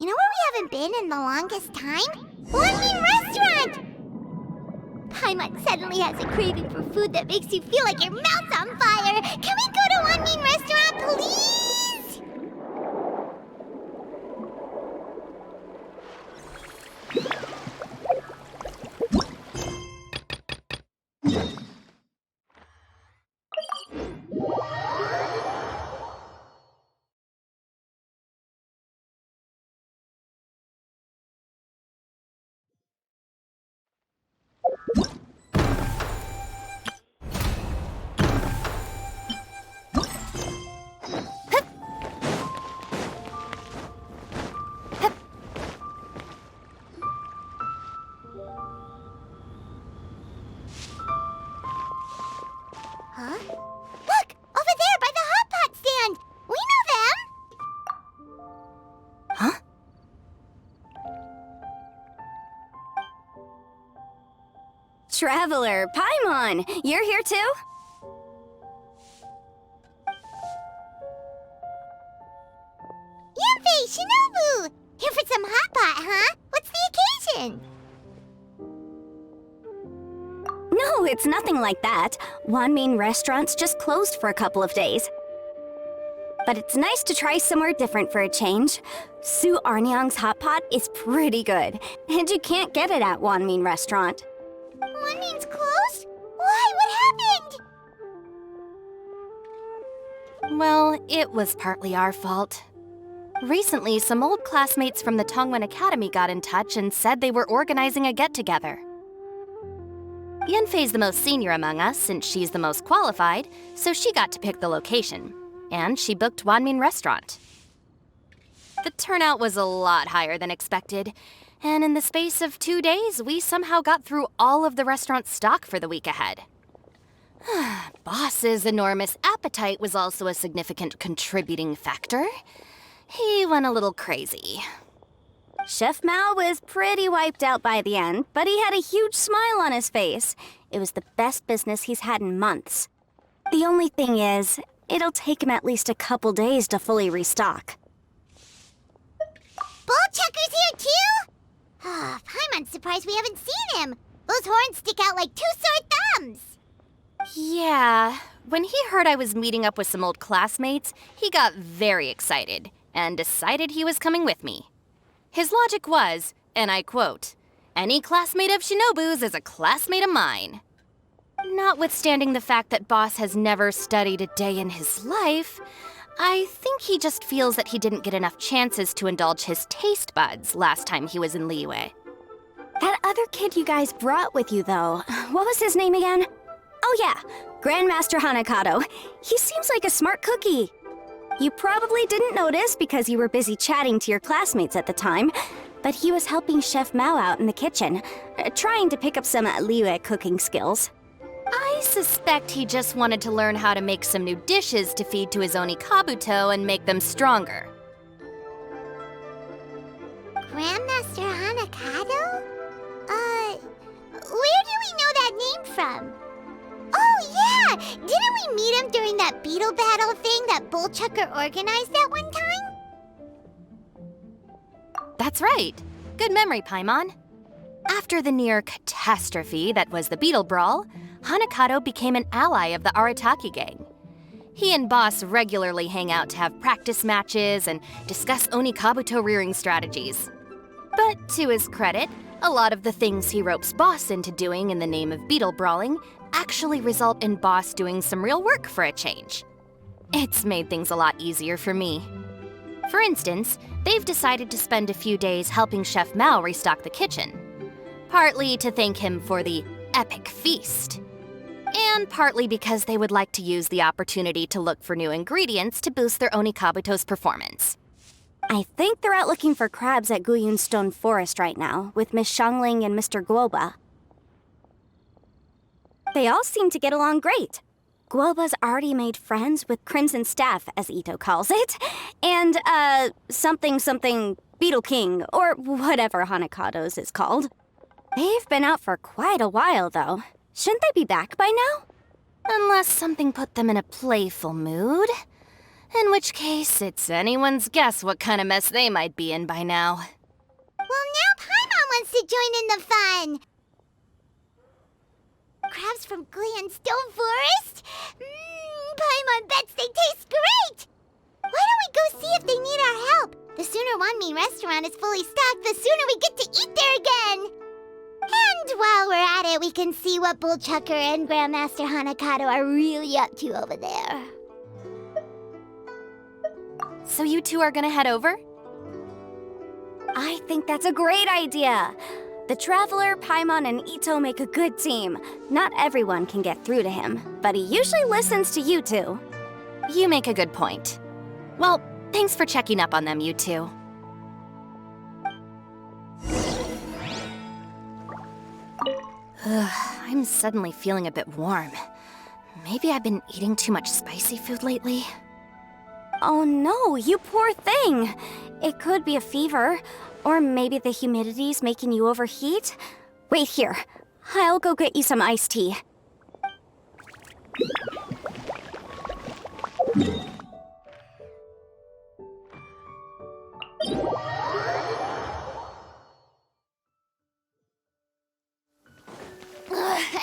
You know where we haven't been in the longest time? One Mean Restaurant! Paimon suddenly has a craving for food that makes you feel like your mouth's on fire. Can we go to One Mean Restaurant, please? Huh? Look! Over there by the hot pot stand! We know them! Huh? Traveler, Paimon! You're here too? Yanfei, Shinobu! Here for some hot pot, huh? What's the occasion? No, it's nothing like that. Wanmin Restaurant's just closed for a couple of days. But it's nice to try somewhere different for a change. Su Arnyang's hot pot is pretty good, and you can't get it at Wanmin Restaurant. Wanmin's closed? Why? What happened? Well, it was partly our fault. Recently, some old classmates from the Tongwen Academy got in touch and said they were organizing a get-together. Yanfei's the most senior among us, since she's the most qualified, so she got to pick the location. And she booked Wanmin Restaurant. The turnout was a lot higher than expected, and in the space of 2 days, we somehow got through all of the restaurant's stock for the week ahead. Boss's enormous appetite was also a significant contributing factor. He went a little crazy. Chef Mao was pretty wiped out by the end, but he had a huge smile on his face. It was the best business he's had in months. The only thing is, it'll take him at least a couple days to fully restock. Bullchucker's here too? Paimon's surprised we haven't seen him. Those horns stick out like two sore thumbs. Yeah, when he heard I was meeting up with some old classmates, he got very excited and decided he was coming with me. His logic was, and I quote, "Any classmate of Shinobu's is a classmate of mine." Notwithstanding the fact that Boss has never studied a day in his life, I think he just feels that he didn't get enough chances to indulge his taste buds last time he was in Liyue. That other kid you guys brought with you, though, what was his name again? Oh yeah, Grandmaster Hanakato. He seems like a smart cookie. You probably didn't notice because you were busy chatting to your classmates at the time, but he was helping Chef Mao out in the kitchen, trying to pick up some Liyue cooking skills. I suspect he just wanted to learn how to make some new dishes to feed to his Onikabuto and make them stronger. Grandmaster Hanakato? Where do we know that name from? Oh yeah! Didn't we meet him during that Beetle battle thing that Bullchucker organized at one time? That's right. Good memory, Paimon. After the near catastrophe that was the Beetle Brawl, Hanakato became an ally of the Arataki gang. He and Boss regularly hang out to have practice matches and discuss Onikabuto rearing strategies. But to his credit, a lot of the things he ropes Boss into doing in the name of Beetle Brawling actually result in Boss doing some real work for a change. It's made things a lot easier for me. For instance, they've decided to spend a few days helping Chef Mao restock the kitchen. Partly to thank him for the epic feast. And partly because they would like to use the opportunity to look for new ingredients to boost their Onikabuto's performance. I think they're out looking for crabs at Guyun Stone Forest right now, with Miss Shangling and Mr. Guoba. They all seem to get along great. Guoba's already made friends with Crimson Staff, as Ito calls it, and, something Beetle King, or whatever Hanakato's is called. They've been out for quite a while, though. Shouldn't they be back by now? Unless something put them in a playful mood. In which case, it's anyone's guess what kind of mess they might be in by now. Well, now Paimon wants to join in the fun! Crabs from Glenstone Forest? Paimon bets they taste great! Why don't we go see if they need our help? The sooner Wanmin restaurant is fully stocked, the sooner we get to eat there again! And while we're at it, we can see what Bullchucker and Grandmaster Hanakato are really up to over there. So you two are gonna head over? I think that's a great idea. The Traveler, Paimon, and Ito make a good team. Not everyone can get through to him, but he usually listens to you two. You make a good point. Well, thanks for checking up on them, you two. I'm suddenly feeling a bit warm. Maybe I've been eating too much spicy food lately. Oh no, you poor thing! It could be a fever, or maybe the humidity's making you overheat. Wait here, I'll go get you some iced tea.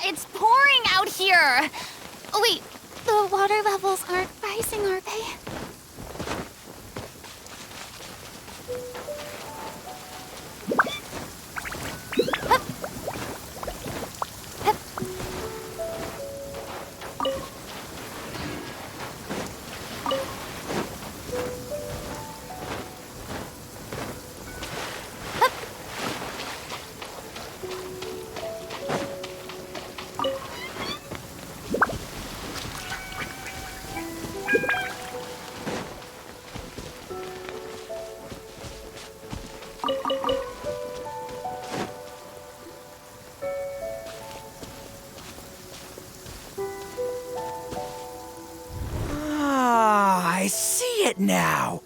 It's pouring out here! Oh, wait, the water levels aren't rising, are they? Hup. Hup. Hup. I see it now.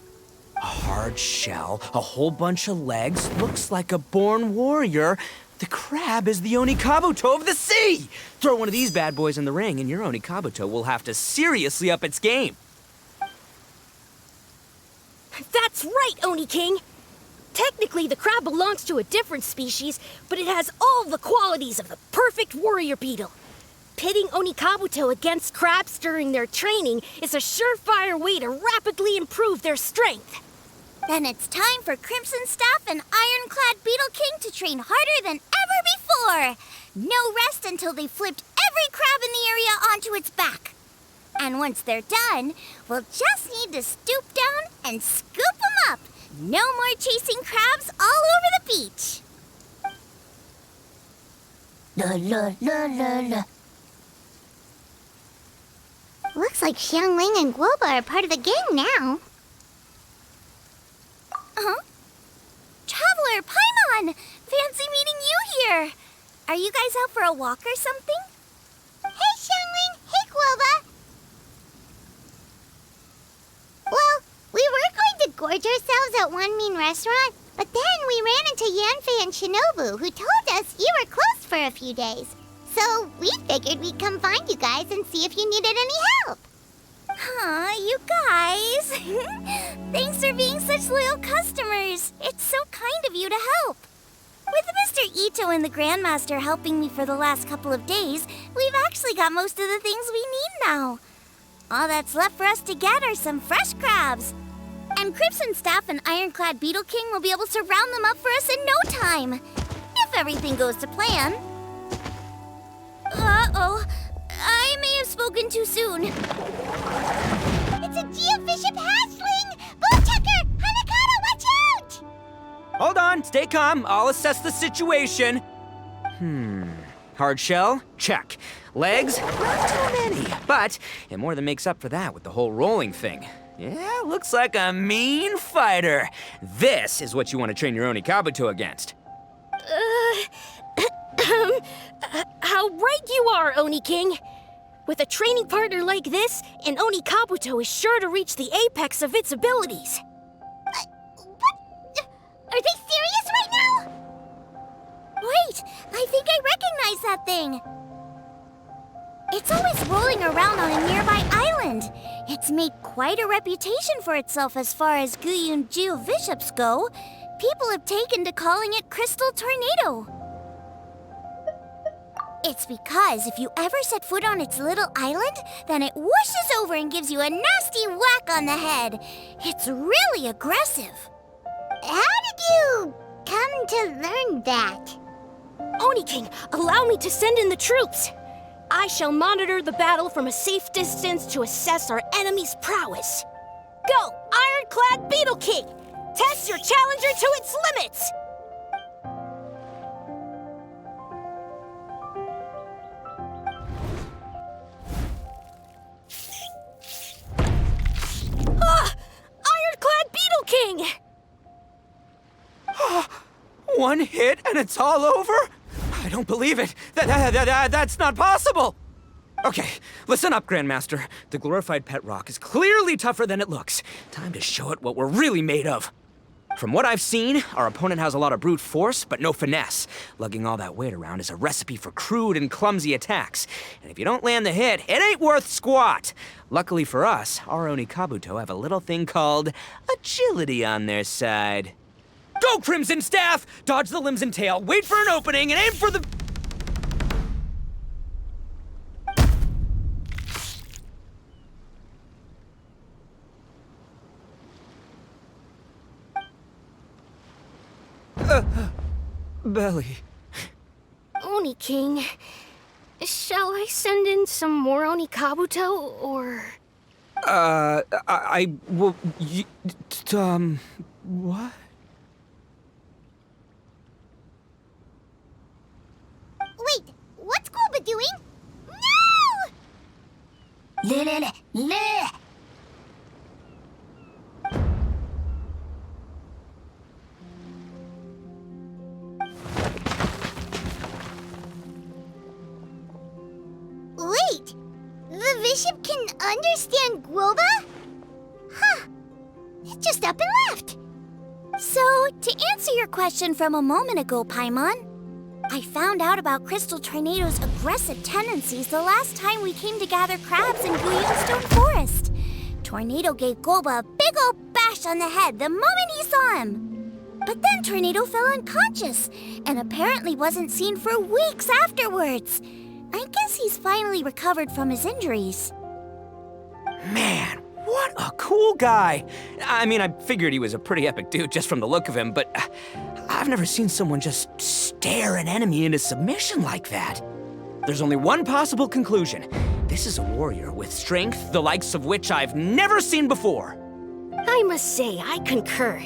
A hard shell, a whole bunch of legs, looks like a born warrior. The crab is the Onikabuto of the sea! Throw one of these bad boys in the ring and your Onikabuto will have to seriously up its game. That's right, Oni King! Technically, the crab belongs to a different species, but it has all the qualities of the perfect warrior beetle. Pitting Onikabuto against crabs during their training is a surefire way to rapidly improve their strength. Then it's time for Crimson Staff and Ironclad Beetle King to train harder than ever before. No rest until they've flipped every crab in the area onto its back. And once they're done, we'll just need to stoop down and scoop them up. No more chasing crabs all over the beach. La la la la la. Looks like Xiangling and Guoba are part of the gang now. Huh? Traveler, Paimon! Fancy meeting you here! Are you guys out for a walk or something? Hey, Xiangling! Hey, Guoba! Well, we were going to gorge ourselves at Wanmin Restaurant, but then we ran into Yanfei and Shinobu, who told us you were closed for a few days. So we figured we'd come find you guys and see if you needed any help. Aw, you guys. Thanks for being such loyal customers. It's so kind of you to help. With Mr. Ito and the Grandmaster helping me for the last couple of days, we've actually got most of the things we need now. All that's left for us to get are some fresh crabs. And Crimson Staff and Ironclad Beetle King will be able to round them up for us in no time. If everything goes to plan. Uh-oh. I may have spoken too soon. It's a geofiship hatchling! Bullchucker! Hanakato, watch out! Hold on, stay calm. I'll assess the situation. Hard shell? Check. Legs? Not too many. But it more than makes up for that with the whole rolling thing. Yeah, looks like a mean fighter. This is what you want to train your Onikabuto against. How right you are, Oni King! With a training partner like this, an Onikabuto is sure to reach the apex of its abilities. What? Are they serious right now? Wait, I think I recognize that thing. It's always rolling around on a nearby island. It's made quite a reputation for itself as far as Guyun Geoviships go. People have taken to calling it Crystal Tornado. It's because if you ever set foot on its little island, then it whooshes over and gives you a nasty whack on the head. It's really aggressive. How did you come to learn that? Oni King, allow me to send in the troops. I shall monitor the battle from a safe distance to assess our enemy's prowess. Go, Ironclad Beetle King! Test your challenger to its limits! Ah! Ironclad Beetle King! One hit and it's all over? I don't believe it. That's not possible. Okay, listen up, Grandmaster. The glorified pet rock is clearly tougher than it looks. Time to show it what we're really made of. From what I've seen, our opponent has a lot of brute force, but no finesse. Lugging all that weight around is a recipe for crude and clumsy attacks. And if you don't land the hit, it ain't worth squat. Luckily for us, our Oni Kabuto have a little thing called agility on their side. Go, Crimson Staff! Dodge the limbs and tail, wait for an opening, and aim for the... belly. Oni King, shall I send in some more Oni Kabuto, or...? What? Wait, what's Gooba doing? No! Wait, the Bishop can understand Guoba? Huh, it just up and left. So, to answer your question from a moment ago, Paimon, I found out about Crystal Tornado's aggressive tendencies the last time we came to gather crabs in Guyunstone Forest. Tornado gave Guoba a big old bash on the head the moment he saw him. But then Tornado fell unconscious and apparently wasn't seen for weeks afterwards. I guess he's finally recovered from his injuries. Man, what a cool guy. I mean, I figured he was a pretty epic dude just from the look of him, but I've never seen someone just stare an enemy into submission like that. There's only one possible conclusion. This is a warrior with strength, the likes of which I've never seen before. I must say, I concur.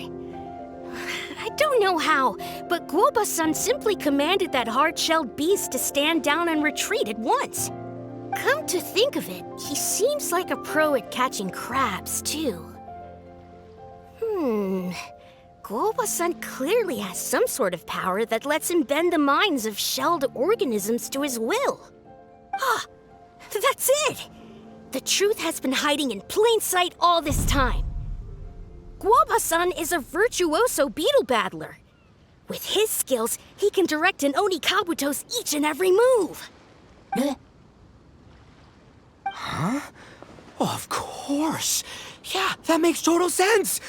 I don't know how, but Guoba-san simply commanded that hard-shelled beast to stand down and retreat at once. Come to think of it, he seems like a pro at catching crabs, too. Guoba-san clearly has some sort of power that lets him bend the minds of shelled organisms to his will. Ah, that's it! The truth has been hiding in plain sight all this time. Guoba-san is a virtuoso beetle battler. With his skills, he can direct an Oni Kabuto's each and every move. Huh? Oh, of course. Yeah, that makes total sense.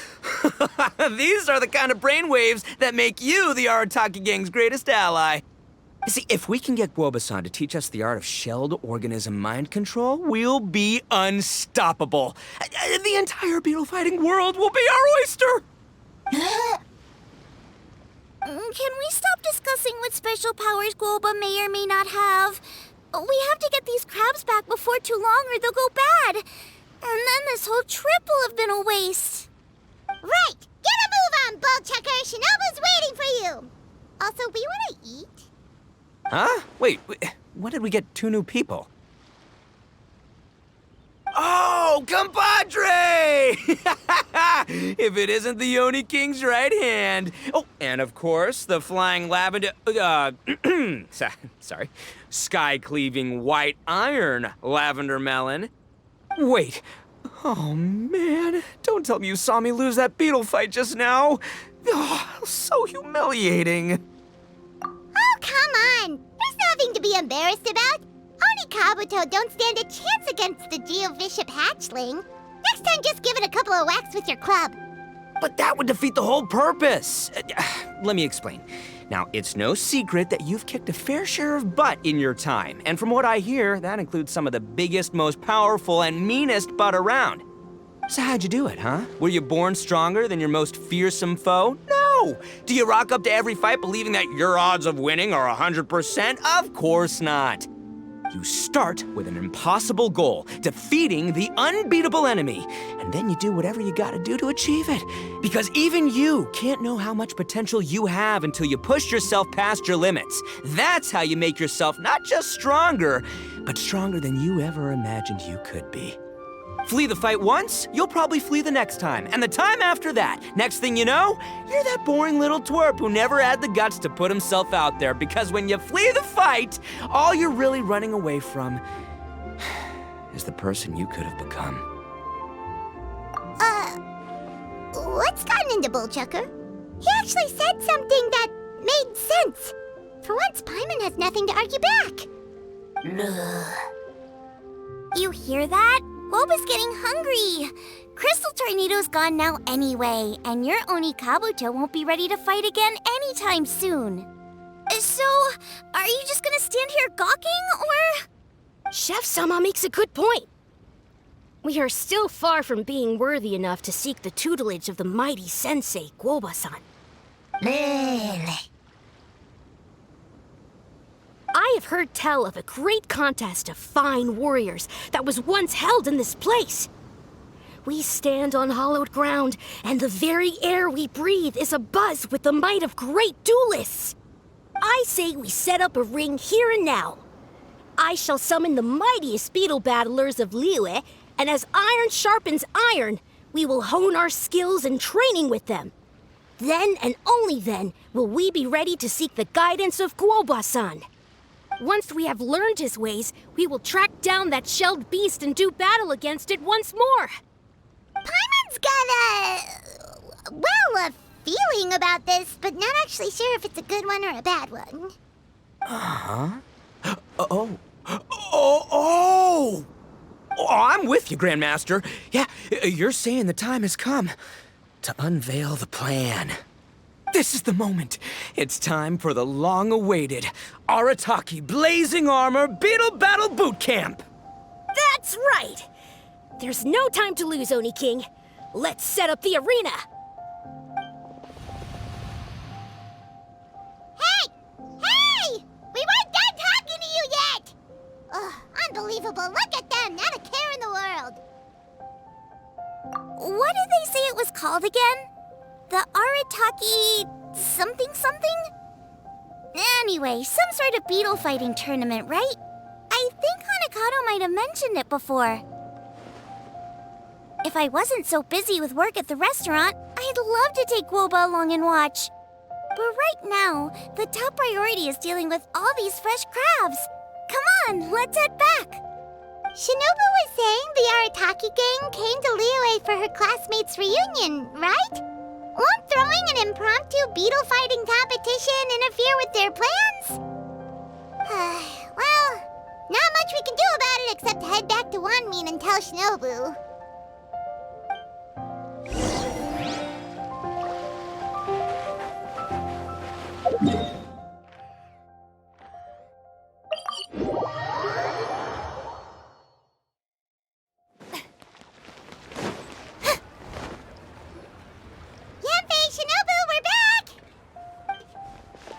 These are the kind of brainwaves that make you the Arataki gang's greatest ally. You see, if we can get Guoba-san to teach us the art of shelled organism mind control, we'll be unstoppable. The entire beetle fighting world will be our oyster. Can we stop discussing what special powers Guoba may or may not have? We have to get these crabs back before too long or they'll go bad. And then this whole trip will have been a waste. Right! Get a move on, Bullchucker! Shinobu's waiting for you! Also, we want to eat? Huh? Wait, when did we get 2 new people? Oh, compadre! If it isn't the Oni King's right hand. Oh, and of course, the flying lavender, sorry, sky-cleaving white iron lavender melon. Wait, oh man, don't tell me you saw me lose that beetle fight just now. Oh, so humiliating. Oh, come on! There's nothing to be embarrassed about. Oni Kabuto don't stand a chance against the Geovishap hatchling. Next time, just give it a couple of whacks with your club. But that would defeat the whole purpose. Let me explain. Now, it's no secret that you've kicked a fair share of butt in your time. And from what I hear, that includes some of the biggest, most powerful, and meanest butt around. So how'd you do it, huh? Were you born stronger than your most fearsome foe? No! Do you rock up to every fight believing that your odds of winning are 100%? Of course not. You start with an impossible goal, defeating the unbeatable enemy, and then you do whatever you gotta do to achieve it. Because even you can't know how much potential you have until you push yourself past your limits. That's how you make yourself not just stronger, but stronger than you ever imagined you could be. Flee the fight once, you'll probably flee the next time, and the time after that. Next thing you know, you're that boring little twerp who never had the guts to put himself out there, because when you flee the fight, all you're really running away from is the person you could have become. What's gotten into Bullchucker? He actually said something that made sense. For once, Paimon has nothing to argue back. You hear that? Woba's getting hungry. Crystal Tornado's gone now anyway, and your Oni Kabuto won't be ready to fight again anytime soon. So, are you just gonna stand here gawking, or...? Chef-sama makes a good point. We are still far from being worthy enough to seek the tutelage of the mighty sensei, Guoba-san. I have heard tell of a great contest of fine warriors that was once held in this place. We stand on hallowed ground, and the very air we breathe is abuzz with the might of great duelists. I say we set up a ring here and now. I shall summon the mightiest beetle battlers of Liyue, and as iron sharpens iron, we will hone our skills and training with them. Then and only then will we be ready to seek the guidance of Guoba-san. Once we have learned his ways, we will track down that shelled beast and do battle against it once more. Paimon's got a feeling about this, but not actually sure if it's a good one or a bad one. Oh, I'm with you, Grandmaster. Yeah, you're saying the time has come to unveil the plan. This is the moment. It's time for the long-awaited Arataki Blazing Armor Beetle Battle Boot Camp. That's right! There's no time to lose, Oni King. Let's set up the arena. Hey! We weren't done talking to you yet! Ugh, unbelievable. Look at them. Not a care in the world. What did they say it was called again? The Arataki something? Anyway, some sort of beetle fighting tournament, right? I think Hanakato might have mentioned it before. If I wasn't so busy with work at the restaurant, I'd love to take Woba along and watch. But right now, the top priority is dealing with all these fresh crabs. Come on, let's head back. Shinobu was saying the Arataki gang came to Liyue for her classmates' reunion, right? Won't throwing an impromptu beetle fighting competition interfere with their plans? Well, not much we can do about it except head back to Wanmin and tell Shinobu.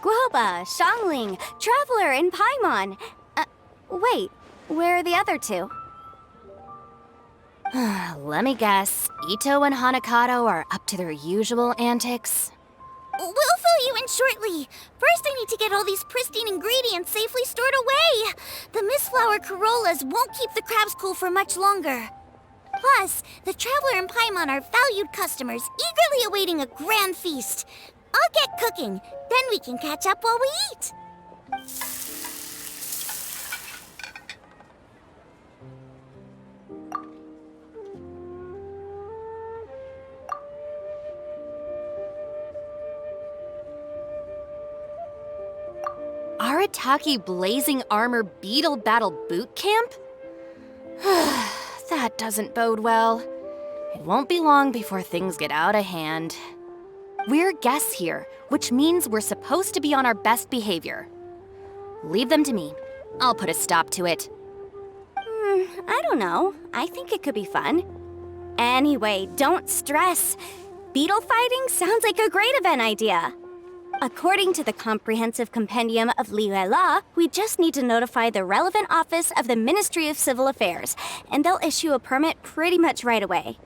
Guoba, Xiangling, Traveler, and Paimon. Wait, where are the other two? Let me guess. Ito and Hanakato are up to their usual antics. We'll fill you in shortly. First, I need to get all these pristine ingredients safely stored away. The mistflower corollas won't keep the crabs cool for much longer. Plus, the Traveler and Paimon are valued customers, eagerly awaiting a grand feast. I'll get cooking, then we can catch up while we eat. Arataki Blazing Armor Beetle Battle Boot Camp? That doesn't bode well. It won't be long before things get out of hand. We're guests here, which means we're supposed to be on our best behavior. Leave them to me. I'll put a stop to it. I don't know. I think it could be fun. Anyway, don't stress. Beetle fighting sounds like a great event idea. According to the Comprehensive Compendium of Liyue Law, we just need to notify the relevant office of the Ministry of Civil Affairs, and they'll issue a permit pretty much right away.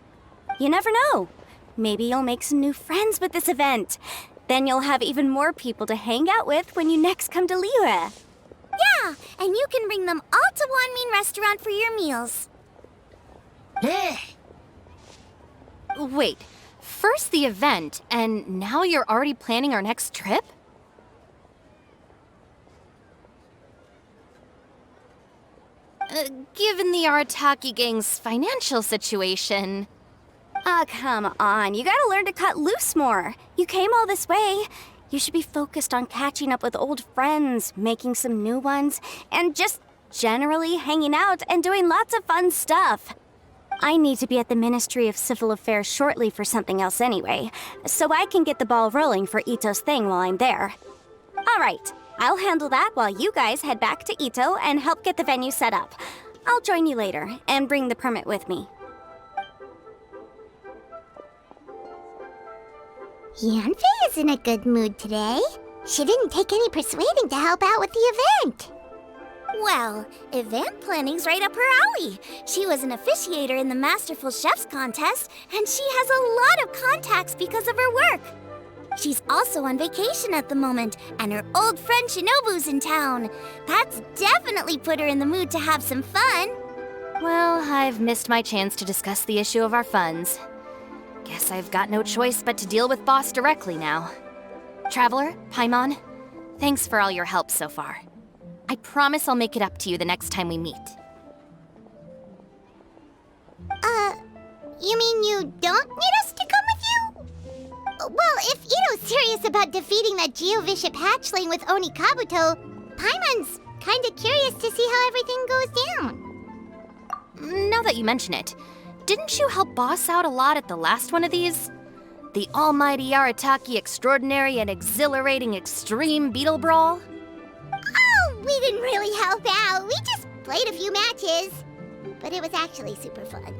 You never know. Maybe you'll make some new friends with this event. Then you'll have even more people to hang out with when you next come to Liyue. Yeah, and you can bring them all to Wanmin Restaurant for your meals. Wait, first the event, and now you're already planning our next trip? Given the Arataki gang's financial situation... Ah, come on. You gotta learn to cut loose more. You came all this way. You should be focused on catching up with old friends, making some new ones, and just generally hanging out and doing lots of fun stuff. I need to be at the Ministry of Civil Affairs shortly for something else anyway, so I can get the ball rolling for Ito's thing while I'm there. All right, I'll handle that while you guys head back to Ito and help get the venue set up. I'll join you later and bring the permit with me. Yanfei is in a good mood today. She didn't take any persuading to help out with the event. Well, event planning's right up her alley. She was an officiator in the Masterful Chefs contest, and she has a lot of contacts because of her work. She's also on vacation at the moment, and her old friend Shinobu's in town. That's definitely put her in the mood to have some fun. Well, I've missed my chance to discuss the issue of our funds. Guess I've got no choice but to deal with Boss directly now. Traveler, Paimon, thanks for all your help so far. I promise I'll make it up to you the next time we meet. You mean you don't need us to come with you? Well, if Ito's serious about defeating that Geovishap hatchling with Oni Kabuto, Paimon's kinda curious to see how everything goes down. Now that you mention it, didn't you help Boss out a lot at the last one of these? The almighty Arataki extraordinary and exhilarating extreme Beetle Brawl? Oh, we didn't really help out. We just played a few matches. But it was actually super fun.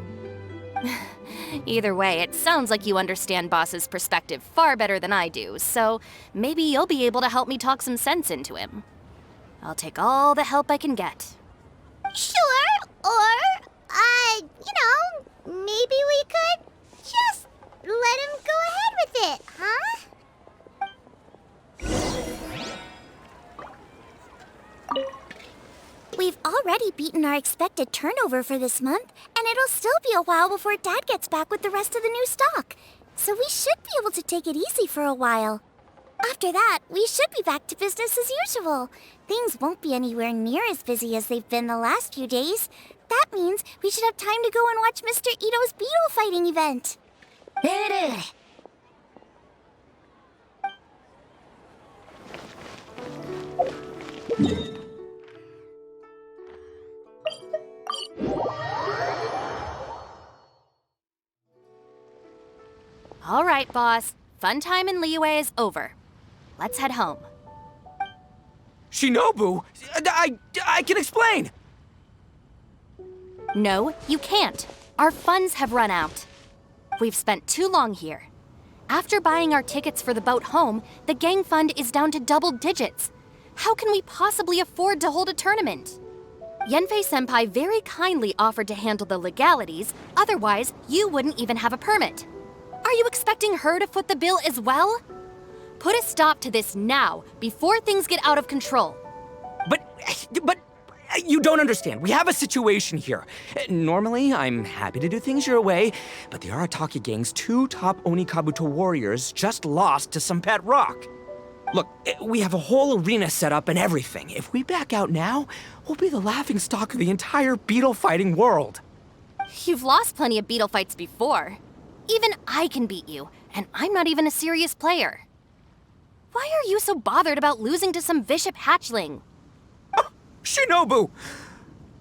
Either way, it sounds like you understand Boss's perspective far better than I do, so maybe you'll be able to help me talk some sense into him. I'll take all the help I can get. Sure, or, maybe we could just let him go ahead with it, huh? We've already beaten our expected turnover for this month, and it'll still be a while before Dad gets back with the rest of the new stock. So we should be able to take it easy for a while. After that, we should be back to business as usual. Things won't be anywhere near as busy as they've been the last few days. That means we should have time to go and watch Mr. Ito's Beetle fighting event. All right, Boss. Fun time in Liyue is over. Let's head home. Shinobu? I can explain! No, you can't. Our funds have run out. We've spent too long here. After buying our tickets for the boat home, the gang fund is down to double digits. How can we possibly afford to hold a tournament? Yanfei-senpai very kindly offered to handle the legalities, otherwise you wouldn't even have a permit. Are you expecting her to foot the bill as well? Put a stop to this now, before things get out of control. But you don't understand. We have a situation here. Normally, I'm happy to do things your way, but the Arataki gang's 2 top Onikabuto warriors just lost to some pet rock. Look, we have a whole arena set up and everything. If we back out now, we'll be the laughingstock of the entire beetle fighting world. You've lost plenty of beetle fights before. Even I can beat you, and I'm not even a serious player. Why are you so bothered about losing to some Vishap hatchling? Shinobu!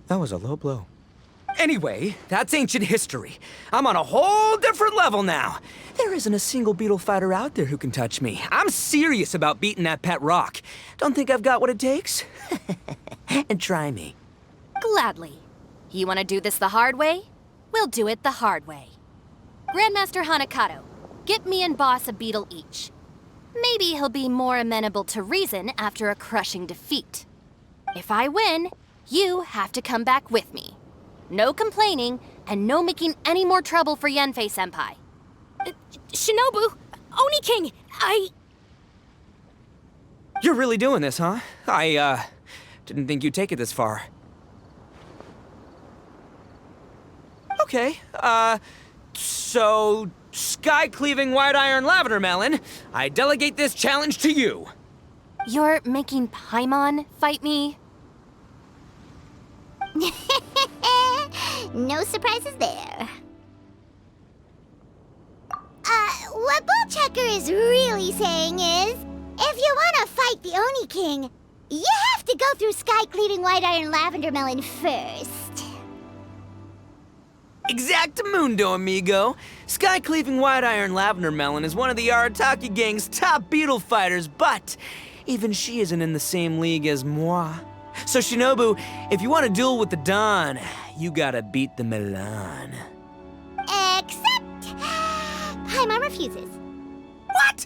That was a low blow. Anyway, that's ancient history. I'm on a whole different level now. There isn't a single Beetle fighter out there who can touch me. I'm serious about beating that pet rock. Don't think I've got what it takes? And try me. Gladly. You want to do this the hard way? We'll do it the hard way. Grandmaster Hanakato, get me and Boss a Beetle each. Maybe he'll be more amenable to reason after a crushing defeat. If I win, you have to come back with me. No complaining, and no making any more trouble for Yanfei-senpai. Shinobu, Oni King, You're really doing this, huh? I didn't think you'd take it this far. Okay, so sky-cleaving white iron lavender melon, I delegate this challenge to you. You're making Paimon fight me? No surprises there. What Bullchecker is really saying is, if you want to fight the Oni King, you have to go through sky-cleaving white iron lavender melon first. Exactamundo, amigo. Sky-cleaving white iron lavender melon is one of the Arataki gang's top Beetle fighters, but even she isn't in the same league as moi. So Shinobu, if you want to duel with the Don, you gotta beat the Milan. Except... Paimon refuses. What?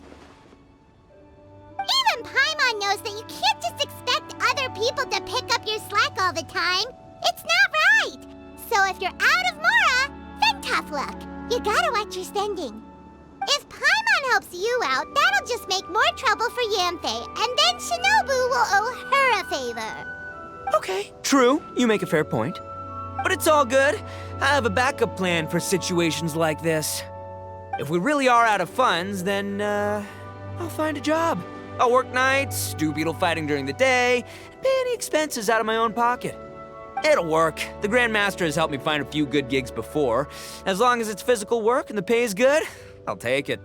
Even Paimon knows that you can't just expect other people to pick up your slack all the time. It's not right. So if you're out of Mora, then tough luck. You gotta watch your spending. If Paimon helps you out, that'll just make more trouble for Yanfei, and then Shinobu will owe her a favor. Okay, true. You make a fair point. But it's all good. I have a backup plan for situations like this. If we really are out of funds, then, I'll find a job. I'll work nights, do Beetle fighting during the day, and pay any expenses out of my own pocket. It'll work. The Grandmaster has helped me find a few good gigs before. As long as it's physical work and the pay is good, I'll take it.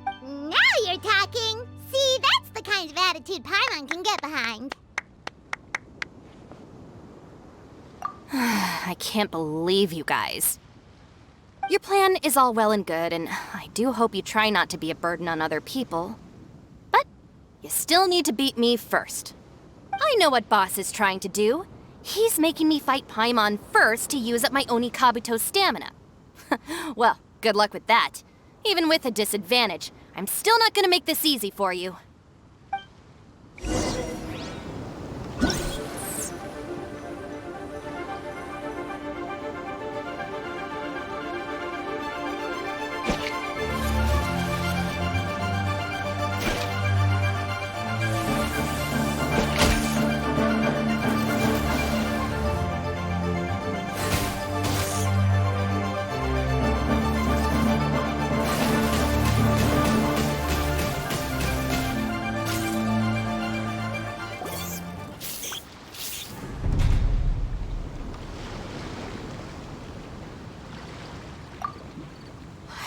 Now you're talking. See, that's the kind of attitude Paimon can get behind. I can't believe you guys. Your plan is all well and good, and I do hope you try not to be a burden on other people. But you still need to beat me first. I know what Boss is trying to do. He's making me fight Paimon first to use up my Oni Kabuto's stamina. Well, good luck with that. Even with a disadvantage, I'm still not gonna make this easy for you.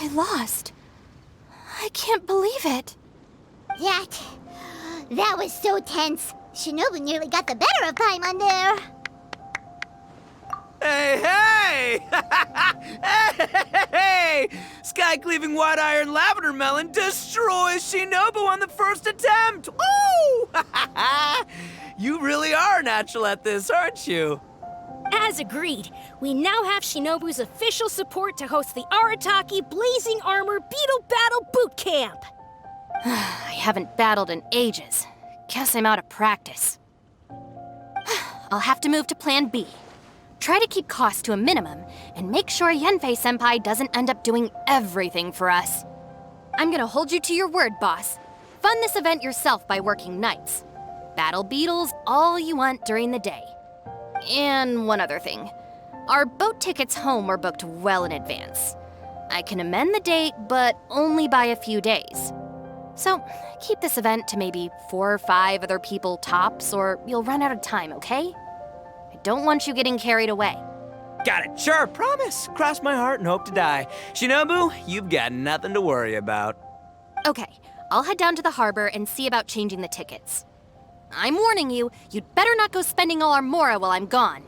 I lost. I can't believe it. That was so tense. Shinobu nearly got the better of Paimon there. Hey, hey! Hey! Sky-cleaving white iron lavender melon destroys Shinobu on the first attempt! Woo! You really are natural at this, aren't you? As agreed, we now have Shinobu's official support to host the Arataki Blazing Armor Beetle Battle Boot Camp. I haven't battled in ages. Guess I'm out of practice. I'll have to move to Plan B. Try to keep costs to a minimum, and make sure Yanfei-senpai doesn't end up doing everything for us. I'm gonna hold you to your word, boss. Fund this event yourself by working nights. Battle beetles all you want during the day. And one other thing. Our boat tickets home were booked well in advance. I can amend the date, but only by a few days. So, keep this event to maybe 4 or 5 other people tops, or you'll run out of time, okay? I don't want you getting carried away. Got it, sure, promise. Cross my heart and hope to die. Shinobu, you've got nothing to worry about. Okay, I'll head down to the harbor and see about changing the tickets. I'm warning you, you'd better not go spending all our Mora while I'm gone.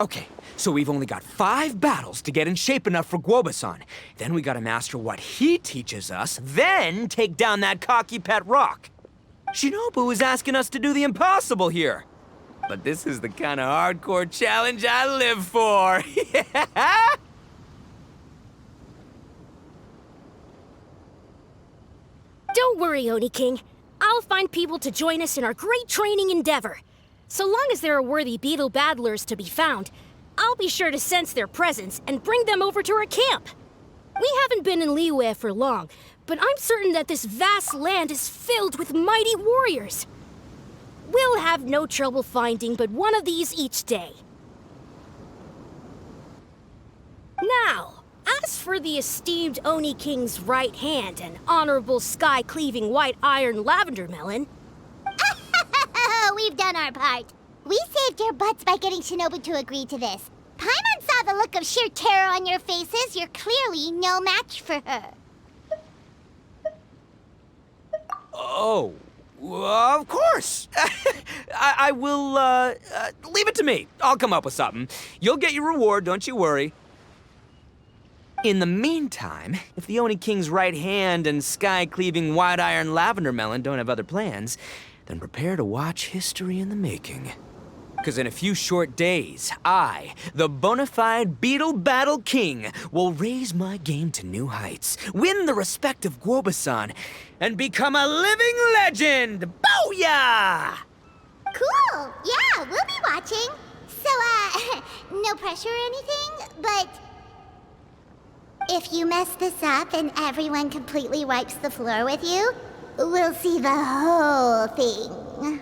Okay, so we've only got 5 battles to get in shape enough for Guoba-san. Then we gotta master what he teaches us, then take down that cocky pet rock. Shinobu is asking us to do the impossible here. But this is the kind of hardcore challenge I live for. Yeah! Don't worry, Oni King. I'll find people to join us in our great training endeavor. So long as there are worthy beetle battlers to be found, I'll be sure to sense their presence and bring them over to our camp. We haven't been in Liyue for long, but I'm certain that this vast land is filled with mighty warriors. We'll have no trouble finding but one of these each day. Now, as for the esteemed Oni King's right hand and honorable sky-cleaving white iron lavender melon, We've done our part. We saved your butts by getting Shinobu to agree to this. Paimon saw the look of sheer terror on your faces. You're clearly no match for her. Oh, of course. I will, leave it to me. I'll come up with something. You'll get your reward, don't you worry. In the meantime, if the Oni King's right hand and sky-cleaving white iron lavender melon don't have other plans, then prepare to watch history in the making. Because in a few short days, I, the bona fide Beetle Battle King, will raise my game to new heights, win the respect of Guoba-san, and become a living legend! Booyah! Cool. Yeah, we'll be watching. So, no pressure or anything, but if you mess this up and everyone completely wipes the floor with you, we'll see the whole thing.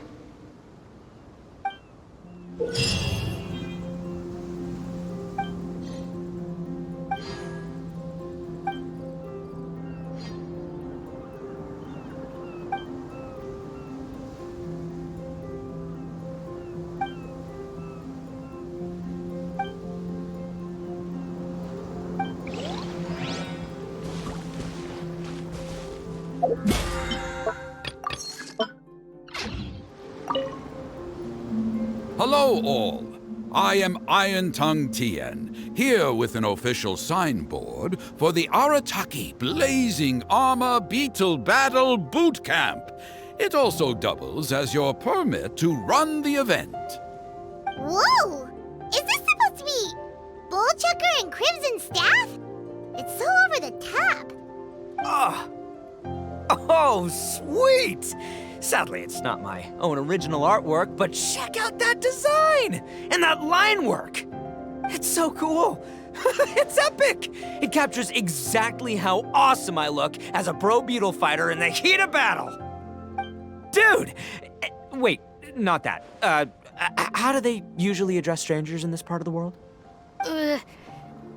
Hello, all. I am Iron Tongue Tien, here with an official signboard for the Arataki Blazing Armor Beetle Battle Boot Camp. It also doubles as your permit to run the event. Whoa! Is this supposed to be Bullchucker and Crimson Staff? It's so over the top. Oh, sweet! Sadly, it's not my own original artwork, but check out that design! And that line work! It's so cool! It's epic! It captures exactly how awesome I look as a pro beetle fighter in the heat of battle! Dude! Wait, not that. How do they usually address strangers in this part of the world?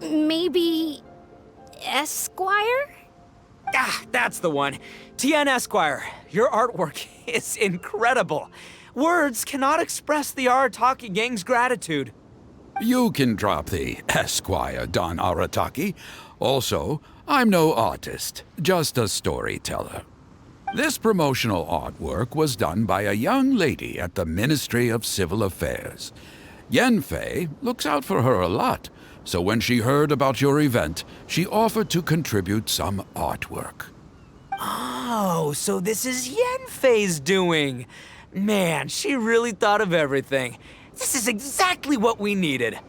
maybe Esquire? Ah, that's the one. Tien Esquire, your artwork is incredible. Words cannot express the Arataki gang's gratitude. You can drop the Esquire, Don Arataki. Also, I'm no artist, just a storyteller. This promotional artwork was done by a young lady at the Ministry of Civil Affairs. Yenfei looks out for her a lot, so when she heard about your event, she offered to contribute some artwork. Oh, so this is Yenfei's doing. Man, she really thought of everything. This is exactly what we needed.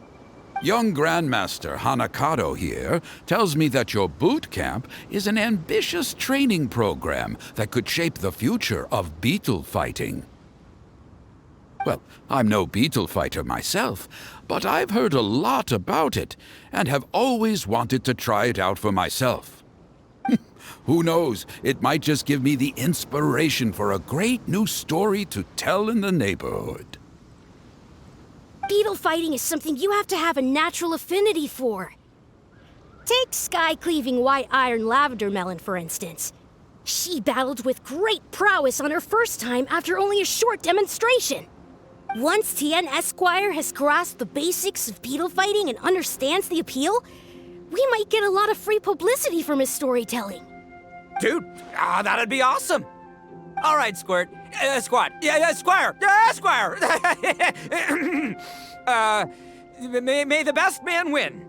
Young Grandmaster Hanakado here tells me that your boot camp is an ambitious training program that could shape the future of beetle fighting. Well, I'm no beetle fighter myself, but I've heard a lot about it and have always wanted to try it out for myself. Who knows, it might just give me the inspiration for a great new story to tell in the neighborhood. Beetle fighting is something you have to have a natural affinity for. Take sky-cleaving white iron lavender melon, for instance. She battled with great prowess on her first time after only a short demonstration. Once Tien Esquire has grasped the basics of beetle fighting and understands the appeal, we might get a lot of free publicity from his storytelling. Dude, that'd be awesome. All right, Squirt. Squad. Yeah, Squire. Squire. May the best man win.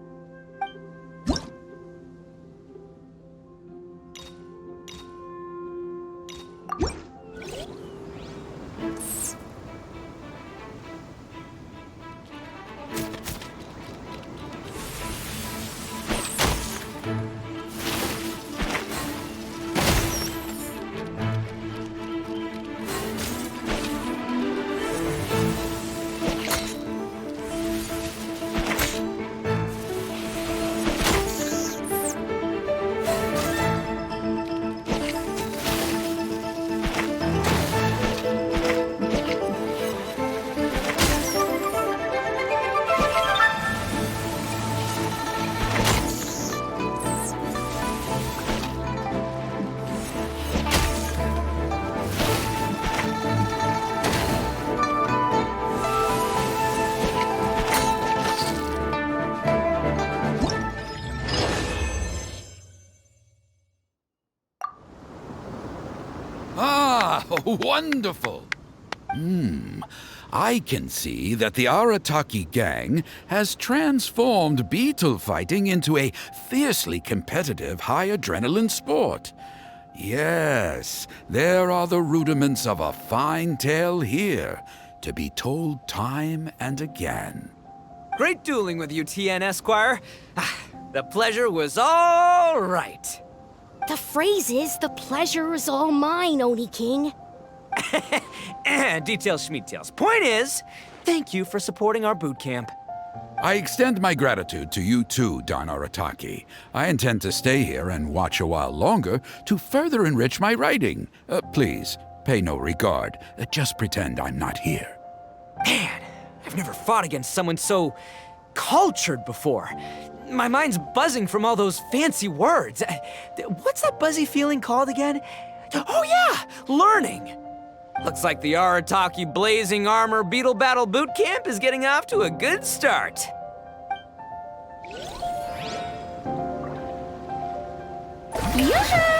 Ah, wonderful! I can see that the Arataki gang has transformed beetle fighting into a fiercely competitive high-adrenaline sport. Yes, there are the rudiments of a fine tale here, to be told time and again. Great dueling with you, TN Esquire. The pleasure was all right. The phrase is, the pleasure is all mine, Oni King. Details, schmeetails. Point is, thank you for supporting our boot camp. I extend my gratitude to you too, Don Arataki. I intend to stay here and watch a while longer to further enrich my writing. Please, pay no regard. Just pretend I'm not here. Man, I've never fought against someone so cultured before. My mind's buzzing from all those fancy words. What's that buzzy feeling called again? Oh yeah, learning. Looks like the Arataki Blazing Armor Beetle Battle Boot Camp is getting off to a good start. Yoo-hoo!